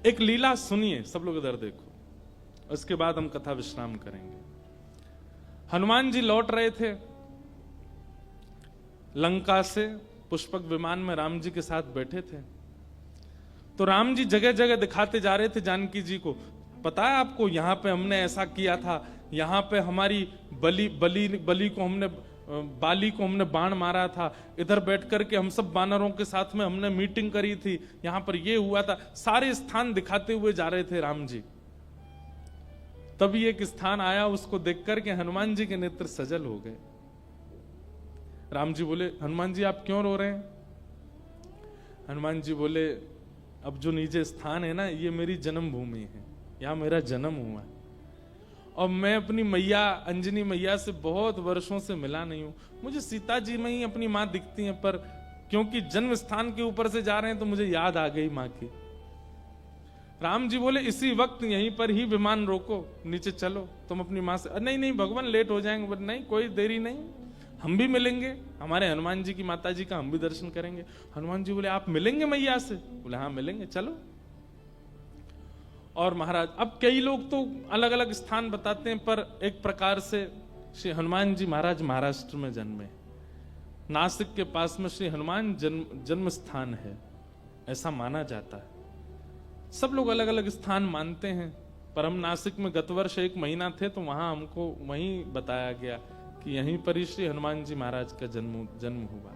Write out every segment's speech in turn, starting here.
एक लीला सुनिए, सब लोग इधर देखो, उसके बाद हम कथा विश्राम करेंगे। हनुमान जी लौट रहे थे लंका से, पुष्पक विमान में राम जी के साथ बैठे थे। तो राम जी जगह जगह दिखाते जा रहे थे जानकी जी को, पता है आपको यहाँ पे हमने ऐसा किया था, यहाँ पे हमारी बली को हमने, बाली को हमने बाण मारा था, इधर बैठ करके हम सब बानरों के साथ में हमने मीटिंग करी थी, यहाँ पर ये हुआ था। सारे स्थान दिखाते हुए जा रहे थे राम जी। तभी एक स्थान आया, उसको देख करके हनुमान जी के नेत्र सजल हो गए। राम जी बोले, हनुमान जी आप क्यों रो रहे हैं? हनुमान जी बोले, अब जो नीचे स्थान है ना, ये मेरी जन्मभूमि है, यहां मेरा जन्म हुआ है, और मैं अपनी मैया अंजनी मैया से बहुत वर्षों से मिला नहीं हूं। मुझे सीता जी में ही अपनी मां दिखती हैं, पर क्योंकि जन्म स्थान के ऊपर से जा रहे हैं तो मुझे याद आ गई मां की। राम जी बोले, इसी वक्त यहीं पर ही विमान रोको, नीचे चलो, तुम अपनी मां से। नहीं नहीं भगवान, लेट हो जाएंगे। बोले, नहीं कोई देरी नहीं, हम भी मिलेंगे, हमारे हनुमान जी की माता जी का हम भी दर्शन करेंगे। हनुमान जी बोले, आप मिलेंगे मैया से? बोले, हाँ मिलेंगे, चलो। और महाराज, अब कई लोग तो अलग अलग स्थान बताते हैं, पर एक प्रकार से श्री हनुमान जी महाराज महाराष्ट्र में जन्मे, नासिक के पास में श्री हनुमान जन्म स्थान है, ऐसा माना जाता है। सब लोग अलग अलग स्थान मानते हैं, पर हम नासिक में गत वर्ष 1 महीना थे, तो वहां हमको वहीं बताया गया कि यहीं पर ही श्री हनुमान जी महाराज का जन्म हुआ।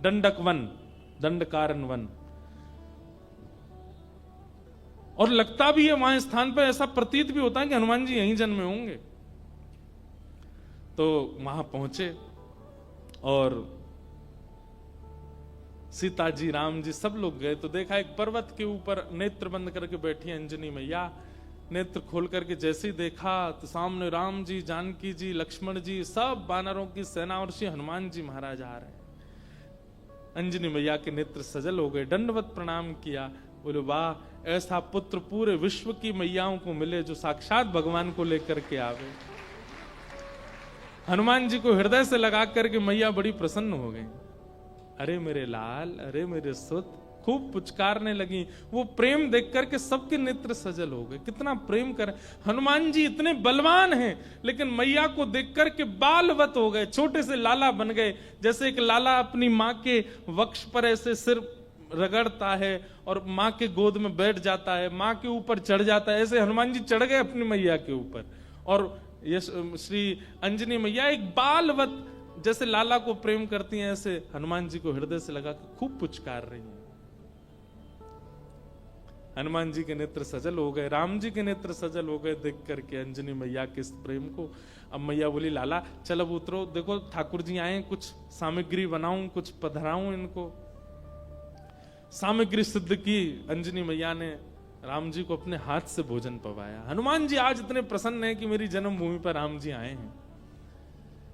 दंडक वन, दंडकारन वन, और लगता भी है वहां स्थान पर, ऐसा प्रतीत भी होता है कि हनुमान जी यहीं जन्मे होंगे। तो वहां पहुंचे और सीता जी, राम जी, सब लोग गए। तो देखा एक पर्वत के ऊपर नेत्र बंद करके बैठी अंजनी मैया। नेत्र खोल करके जैसे ही देखा तो सामने राम जी, जानकी जी, लक्ष्मण जी, सब बानरों की सेना और श्री हनुमान जी महाराज आ रहे हैं। अंजनी मैया के नेत्र सजल हो गए, दंडवत प्रणाम किया। बोले, वाह, ऐसा पुत्र पूरे विश्व की मैयाओं को मिले जो साक्षात भगवान को लेकर के आवे। हनुमान जी को हृदय से लगा करके मैया बड़ी प्रसन्न हो गई। अरे मेरे लाल, अरे मेरे सुत, खूब पुचकारने लगी। वो प्रेम देख करके सबके नेत्र सजल हो गए। कितना प्रेम कर, हनुमान जी इतने बलवान हैं, लेकिन मैया को देख करके बालवत हो गए, छोटे से लाला बन गए। जैसे एक लाला अपनी माँ के वक्ष पर ऐसे सिर रगड़ता है और माँ के गोद में बैठ जाता है, माँ के ऊपर चढ़ जाता है, ऐसे हनुमान जी चढ़ गए अपनी मैया के ऊपर। और ये श्री अंजनी मैया एक बालवत, जैसे लाला को प्रेम करती हैं, ऐसे हनुमान जी को हृदय से लगा के खूब पुचकार रही हैं। हनुमान जी के नेत्र सजल हो गए, राम जी के नेत्र सजल हो गए देख करके अंजनी मैया के इस प्रेम को। अब मैया बोली, लाला चल अब उतरो, देखो ठाकुर जी आए, कुछ सामग्री बनाऊं, कुछ पधराऊं इनको। सामग्री सिद्ध की अंजनी मैया ने, राम जी को अपने हाथ से भोजन पवाया। हनुमान जी आज इतने प्रसन्न हैं कि मेरी जन्मभूमि पर राम जी आए हैं।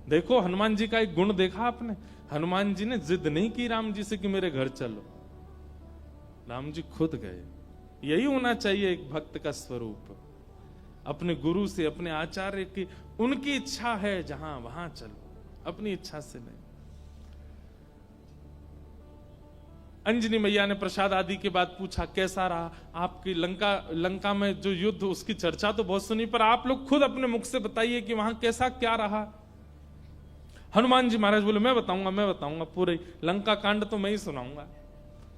देखो हनुमान जी का एक गुण देखा आपने, हनुमान जी ने जिद नहीं की राम जी से कि मेरे घर चलो, राम जी खुद गए। यही होना चाहिए एक भक्त का स्वरूप, अपने गुरु से, अपने आचार्य की, उनकी इच्छा है जहां वहां चलो, अपनी इच्छा से नहीं। अंजनी मैया ने प्रसाद आदि के बाद पूछा, कैसा रहा आपकी लंका में जो युद्ध, उसकी चर्चा तो बहुत सुनी, पर आप लोग खुद अपने मुख से बताइए कि वहां कैसा क्या रहा। हनुमान जी महाराज बोले, मैं बताऊंगा, पूरे लंका कांड तो मैं ही सुनाऊंगा।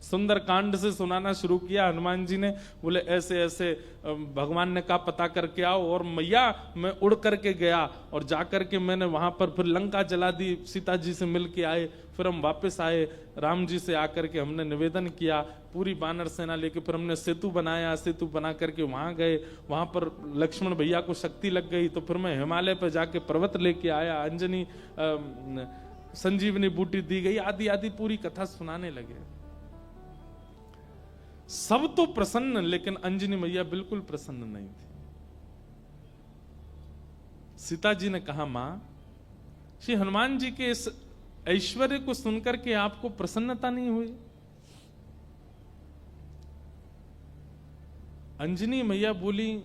सुंदर कांड से सुनाना शुरू किया हनुमान जी ने। बोले, ऐसे ऐसे भगवान ने कहा पता करके आओ, और मैया मैं उड़ करके गया और जाकर के मैंने वहां पर फिर लंका जला दी, सीता जी से मिल के आए, फिर हम वापस आए, राम जी से आकर के हमने निवेदन किया, पूरी बानर सेना लेके फिर हमने सेतु बनाया, सेतु बना करके वहां गए, वहां पर लक्ष्मण भैया को शक्ति लग गई, तो फिर मैं हिमालय पर जाके पर्वत लेके आया, अंजनी संजीवनी बूटी दी गई, आदि आदि पूरी कथा सुनाने लगे। सब तो प्रसन्न, लेकिन अंजनी मैया बिल्कुल प्रसन्न नहीं थी। सीता जी ने कहा, मां, श्री हनुमान जी के इस ऐश्वर्य को सुनकर के आपको प्रसन्नता नहीं हुई? अंजनी मैया बोली,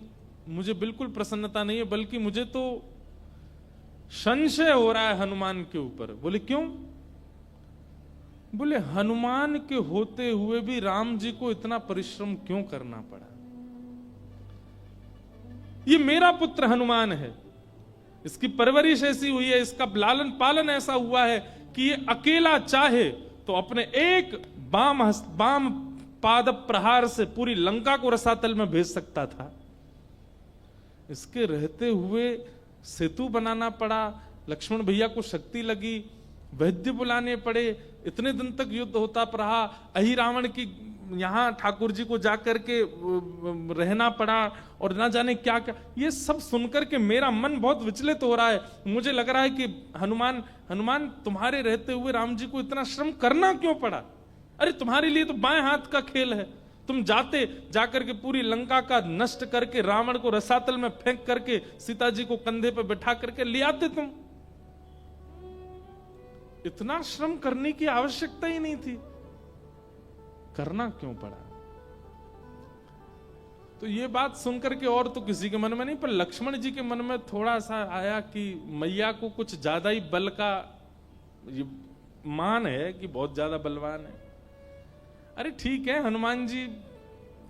मुझे बिल्कुल प्रसन्नता नहीं है, बल्कि मुझे तो संशय हो रहा है हनुमान के ऊपर। बोले, क्यों? बोले हनुमान के होते हुए भी राम जी को इतना परिश्रम क्यों करना पड़ा? ये मेरा पुत्र हनुमान है, इसकी परवरिश ऐसी हुई है, इसका लालन पालन ऐसा हुआ है कि ये अकेला चाहे तो अपने एक बाम पाद प्रहार से पूरी लंका को रसातल में भेज सकता था। इसके रहते हुए सेतु बनाना पड़ा, लक्ष्मण भैया को शक्ति लगी, वैद्य बुलाने पड़े, इतने दिन तक युद्ध होता रहा, अहि रावण की यहां ठाकुर जी को जाकर के रहना पड़ा और ना जाने क्या क्या। ये सब सुनकर के मेरा मन बहुत विचलित हो रहा है। मुझे लग रहा है कि हनुमान तुम्हारे रहते हुए राम जी को इतना श्रम करना क्यों पड़ा? अरे तुम्हारे लिए तो बाएं हाथ का खेल है, तुम जाकर के पूरी लंका का नष्ट करके रावण को रसातल में फेंक करके सीता जी को कंधे पे बैठा करके ले आते तुम। इतना श्रम करने की आवश्यकता ही नहीं थी, करना क्यों पड़ा? तो ये बात सुनकर के और तो किसी के मन में नहीं, पर लक्ष्मण जी के मन में थोड़ा सा आया कि मैया को कुछ ज्यादा ही बल का ये मान है कि बहुत ज्यादा बलवान है। अरे ठीक है, हनुमान जी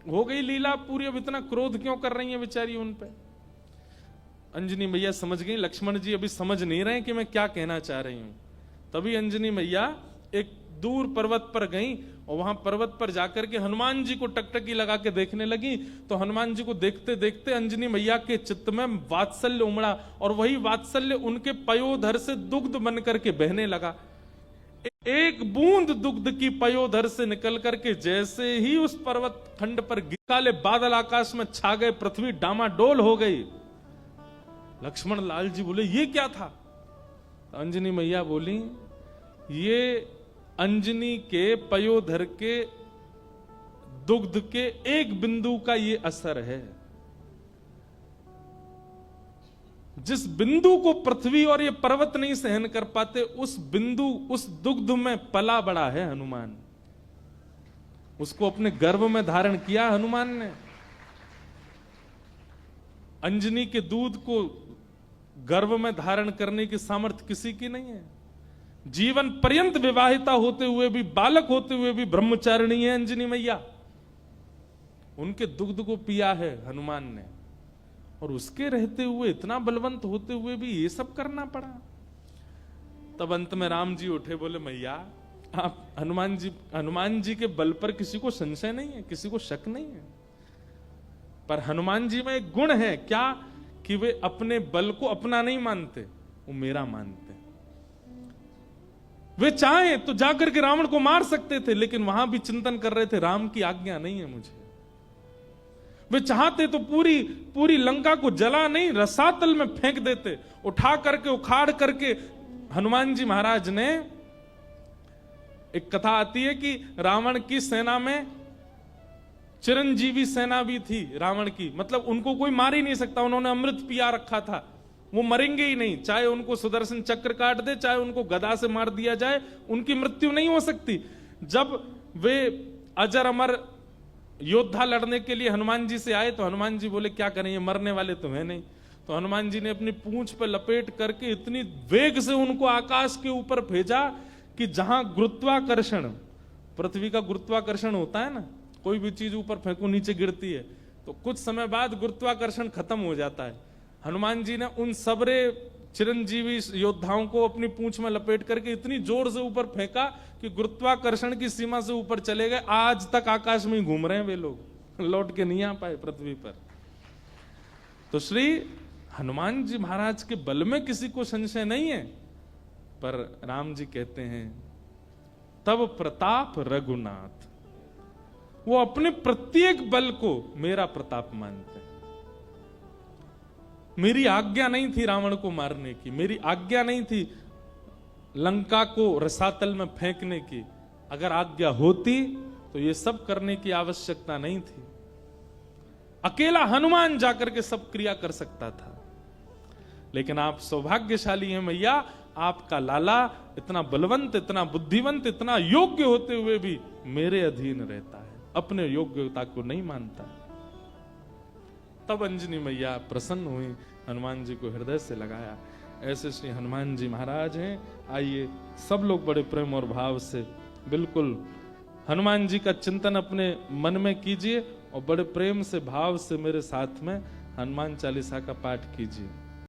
हो गई लीला पूरी, अब इतना क्रोध क्यों कर रही है बेचारी उन पे? अंजनी मैया समझ गई, लक्ष्मण जी अभी समझ नहीं रहे कि मैं क्या कहना चाह रही हूं। तभी अंजनी मैया एक दूर पर्वत पर गई और वहां पर्वत पर जाकर के हनुमान जी को टकटकी लगा के देखने लगी। तो हनुमान जी को देखते देखते अंजनी मैया के चित्त में वात्सल्य उमड़ा और वही वात्सल्य उनके पयोधर से दुग्ध बन करके बहने लगा। एक बूंद दुग्ध की पयोधर से निकल करके जैसे ही उस पर्वत खंड पर काले बादल आकाश में छा गए, पृथ्वी डामाडोल हो गई। लक्ष्मण लाल जी बोले ये क्या था? अंजनी मैया बोली ये अंजनी के पयोधर के दुग्ध के एक बिंदु का ये असर है। जिस बिंदु को पृथ्वी और ये पर्वत नहीं सहन कर पाते, उस बिंदु उस दुग्ध में पला बड़ा है हनुमान। उसको अपने गर्भ में धारण किया हनुमान ने। अंजनी के दूध को गर्भ में धारण करने की सामर्थ्य किसी की नहीं है। जीवन पर्यंत विवाहिता होते हुए भी, बालक होते हुए भी ब्रह्मचारिणी है अंजनी मैया। उनके दुग्ध को पिया है हनुमान ने, और उसके रहते हुए, इतना बलवंत होते हुए भी ये सब करना पड़ा। तब अंत में राम जी उठे, बोले मैया आप हनुमान जी के बल पर किसी को संशय नहीं है, किसी को शक नहीं है, पर हनुमान जी में एक गुण है क्या कि वे अपने बल को अपना नहीं मानते, वो मेरा मानते। वे चाहे तो जाकर के रावण को मार सकते थे, लेकिन वहां भी चिंतन कर रहे थे राम की आज्ञा नहीं है मुझे। वे चाहते तो पूरी लंका को जला नहीं, रसातल में फेंक देते, उठा करके उखाड़ करके। हनुमान जी महाराज ने, एक कथा आती है कि रावण की सेना में चिरंजीवी सेना भी थी रावण की, मतलब उनको कोई मार ही नहीं सकता, उन्होंने अमृत पिया रखा था, वो मरेंगे ही नहीं, चाहे उनको सुदर्शन चक्र काट दे, चाहे उनको गदा से मार दिया जाए, उनकी मृत्यु नहीं हो सकती। जब वे अजर अमर योद्धा लड़ने के लिए हनुमान जी से आए तो हनुमान जी बोले क्या करें, ये मरने वाले तो है नहीं। तो हनुमान जी ने अपनी पूंछ पर लपेट करके इतनी वेग से उनको आकाश के ऊपर भेजा कि जहां गुरुत्वाकर्षण, पृथ्वी का गुरुत्वाकर्षण होता है ना, कोई भी चीज ऊपर फेंको नीचे गिरती है, तो कुछ समय बाद गुरुत्वाकर्षण खत्म हो जाता है। हनुमान जी ने उन सबरे चिरंजीवी योद्धाओं को अपनी पूंछ में लपेट करके इतनी जोर से ऊपर फेंका कि गुरुत्वाकर्षण की सीमा से ऊपर चले गए। आज तक आकाश में ही घूम रहे हैं वे लोग, लौट के नहीं आ पाए पृथ्वी पर। तो श्री हनुमान जी महाराज के बल में किसी को संशय नहीं है, पर राम जी कहते हैं तब प्रताप रघुनाथ, वो अपने प्रत्येक बल को मेरा प्रताप मानते हैं। मेरी आज्ञा नहीं थी रावण को मारने की, मेरी आज्ञा नहीं थी लंका को रसातल में फेंकने की। अगर आज्ञा होती तो ये सब करने की आवश्यकता नहीं थी। अकेला हनुमान जाकर के सब क्रिया कर सकता था, लेकिन आप सौभाग्यशाली हैं मैया, आपका लाला इतना बलवंत, इतना बुद्धिवंत, इतना योग्य होते हुए भी मेरे अधीन रहता है, अपने योग्यता को नहीं मानता। तब अंजनी मैया प्रसन्न हुई, हनुमान जी को हृदय से लगाया। ऐसे श्री हनुमान जी महाराज हैं। आइए सब लोग बड़े प्रेम और भाव से बिल्कुल हनुमान जी का चिंतन अपने मन में कीजिए और बड़े प्रेम से भाव से मेरे साथ में हनुमान चालीसा का पाठ कीजिए।